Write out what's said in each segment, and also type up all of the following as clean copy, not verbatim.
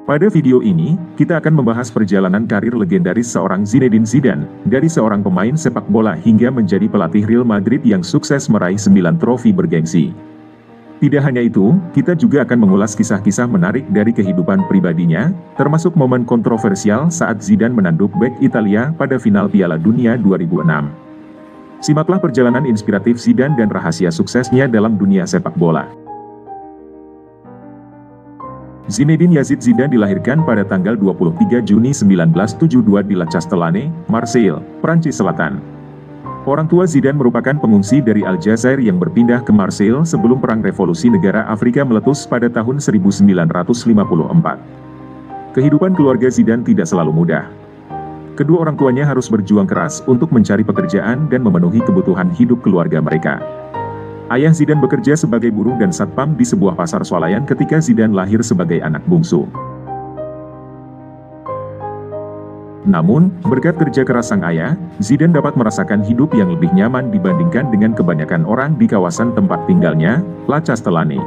Pada video ini, kita akan membahas perjalanan karir legendaris seorang Zinedine Zidane, dari seorang pemain sepak bola hingga menjadi pelatih Real Madrid yang sukses meraih 9 trofi bergengsi. Tidak hanya itu, kita juga akan mengulas kisah-kisah menarik dari kehidupan pribadinya, termasuk momen kontroversial saat Zidane menanduk bek Italia pada final Piala Dunia 2006. Simaklah perjalanan inspiratif Zidane dan rahasia suksesnya dalam dunia sepak bola. Zinedine Yazid Zidane dilahirkan pada tanggal 23 Juni 1972 di La Castellane, Marseille, Prancis Selatan. Orang tua Zidane merupakan pengungsi dari Aljazair yang berpindah ke Marseille sebelum Perang Revolusi Negara Afrika meletus pada tahun 1954. Kehidupan keluarga Zidane tidak selalu mudah. Kedua orang tuanya harus berjuang keras untuk mencari pekerjaan dan memenuhi kebutuhan hidup keluarga mereka. Ayah Zidane bekerja sebagai buruh dan satpam di sebuah pasar swalayan ketika Zidane lahir sebagai anak bungsu. Namun, berkat kerja keras sang ayah, Zidane dapat merasakan hidup yang lebih nyaman dibandingkan dengan kebanyakan orang di kawasan tempat tinggalnya, La Castellane.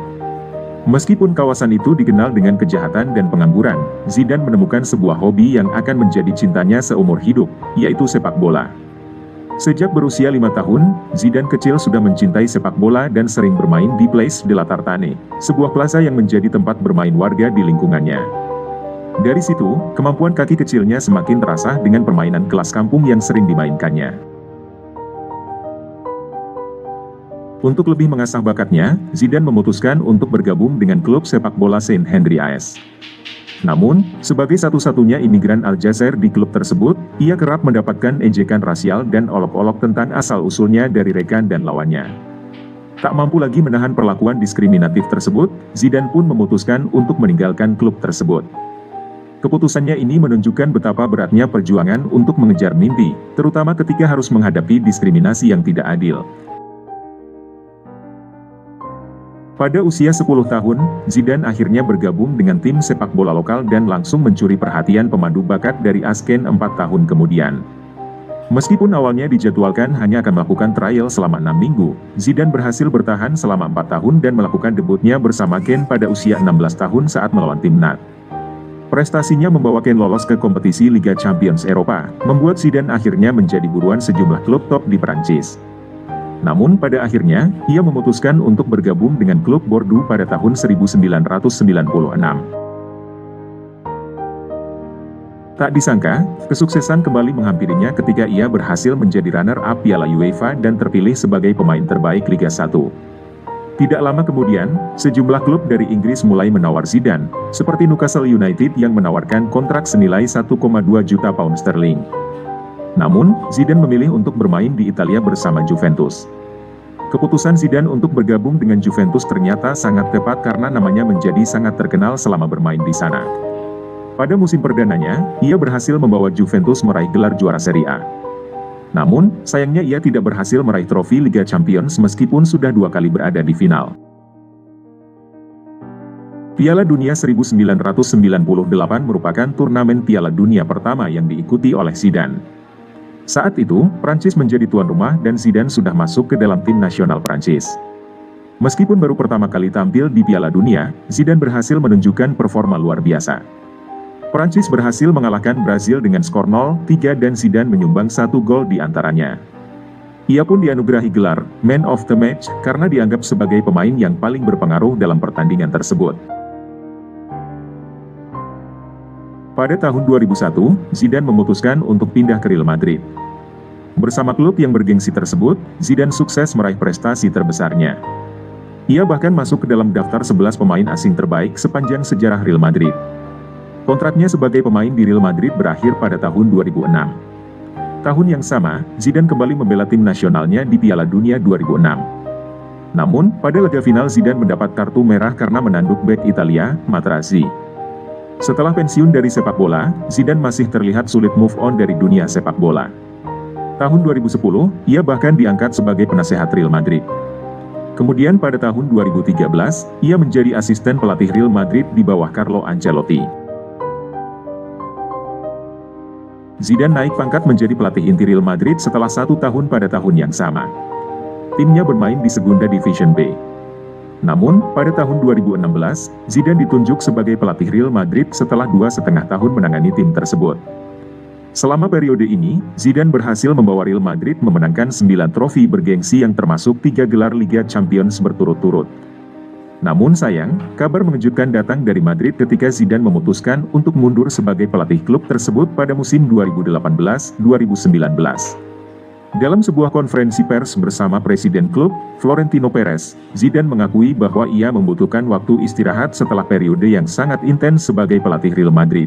Meskipun kawasan itu dikenal dengan kejahatan dan pengangguran, Zidane menemukan sebuah hobi yang akan menjadi cintanya seumur hidup, yaitu sepak bola. Sejak berusia 5 tahun, Zidane kecil sudah mencintai sepak bola dan sering bermain di Place de la Tartane, sebuah plaza yang menjadi tempat bermain warga di lingkungannya. Dari situ, kemampuan kaki kecilnya semakin terasa dengan permainan kelas kampung yang sering dimainkannya. Untuk lebih mengasah bakatnya, Zidane memutuskan untuk bergabung dengan klub sepak bola Saint Henry AS. Namun, sebagai satu-satunya imigran Aljazair di klub tersebut, ia kerap mendapatkan ejekan rasial dan olok-olok tentang asal-usulnya dari rekan dan lawannya. Tak mampu lagi menahan perlakuan diskriminatif tersebut, Zidane pun memutuskan untuk meninggalkan klub tersebut. Keputusannya ini menunjukkan betapa beratnya perjuangan untuk mengejar mimpi, terutama ketika harus menghadapi diskriminasi yang tidak adil. Pada usia 10 tahun, Zidane akhirnya bergabung dengan tim sepak bola lokal dan langsung mencuri perhatian pemandu bakat dari Asken 4 tahun kemudian. Meskipun awalnya dijadwalkan hanya akan melakukan trial selama 6 minggu, Zidane berhasil bertahan selama 4 tahun dan melakukan debutnya bersama Ken pada usia 16 tahun saat melawan tim NAT. Prestasinya membawa Ken lolos ke kompetisi Liga Champions Eropa, membuat Zidane akhirnya menjadi buruan sejumlah klub top di Prancis. Namun pada akhirnya, ia memutuskan untuk bergabung dengan klub Bordeaux pada tahun 1996. Tak disangka, kesuksesan kembali menghampirinya ketika ia berhasil menjadi runner-up Piala UEFA dan terpilih sebagai pemain terbaik Liga 1. Tidak lama kemudian, sejumlah klub dari Inggris mulai menawar Zidane, seperti Newcastle United yang menawarkan kontrak senilai 1,2 juta pound sterling. Namun, Zidane memilih untuk bermain di Italia bersama Juventus. Keputusan Zidane untuk bergabung dengan Juventus ternyata sangat tepat karena namanya menjadi sangat terkenal selama bermain di sana. Pada musim perdananya, ia berhasil membawa Juventus meraih gelar juara Serie A. Namun, sayangnya ia tidak berhasil meraih trofi Liga Champions meskipun sudah 2 kali berada di final. Piala Dunia 1998 merupakan turnamen Piala Dunia pertama yang diikuti oleh Zidane. Saat itu, Prancis menjadi tuan rumah dan Zidane sudah masuk ke dalam tim nasional Prancis. Meskipun baru pertama kali tampil di Piala Dunia, Zidane berhasil menunjukkan performa luar biasa. Prancis berhasil mengalahkan Brazil dengan skor 0-3 dan Zidane menyumbang 1 gol di antaranya. Ia pun dianugerahi gelar Man of the Match karena dianggap sebagai pemain yang paling berpengaruh dalam pertandingan tersebut. Pada tahun 2001, Zidane memutuskan untuk pindah ke Real Madrid. Bersama klub yang bergengsi tersebut, Zidane sukses meraih prestasi terbesarnya. Ia bahkan masuk ke dalam daftar 11 pemain asing terbaik sepanjang sejarah Real Madrid. Kontraknya sebagai pemain di Real Madrid berakhir pada tahun 2006. Tahun yang sama, Zidane kembali membela tim nasionalnya di Piala Dunia 2006. Namun, pada laga final Zidane mendapat kartu merah karena menanduk bek Italia, Materazzi. Setelah pensiun dari sepak bola, Zidane masih terlihat sulit move on dari dunia sepak bola. Tahun 2010, ia bahkan diangkat sebagai penasehat Real Madrid. Kemudian pada tahun 2013, ia menjadi asisten pelatih Real Madrid di bawah Carlo Ancelotti. Zidane naik pangkat menjadi pelatih inti Real Madrid setelah 1 tahun pada tahun yang sama. Timnya bermain di Segunda Division B. Namun, pada tahun 2016, Zidane ditunjuk sebagai pelatih Real Madrid setelah 2,5 tahun menangani tim tersebut. Selama periode ini, Zidane berhasil membawa Real Madrid memenangkan 9 trofi bergengsi yang termasuk 3 gelar Liga Champions berturut-turut. Namun sayang, kabar mengejutkan datang dari Madrid ketika Zidane memutuskan untuk mundur sebagai pelatih klub tersebut pada musim 2018-2019. Dalam sebuah konferensi pers bersama Presiden klub, Florentino Perez, Zidane mengakui bahwa ia membutuhkan waktu istirahat setelah periode yang sangat intens sebagai pelatih Real Madrid.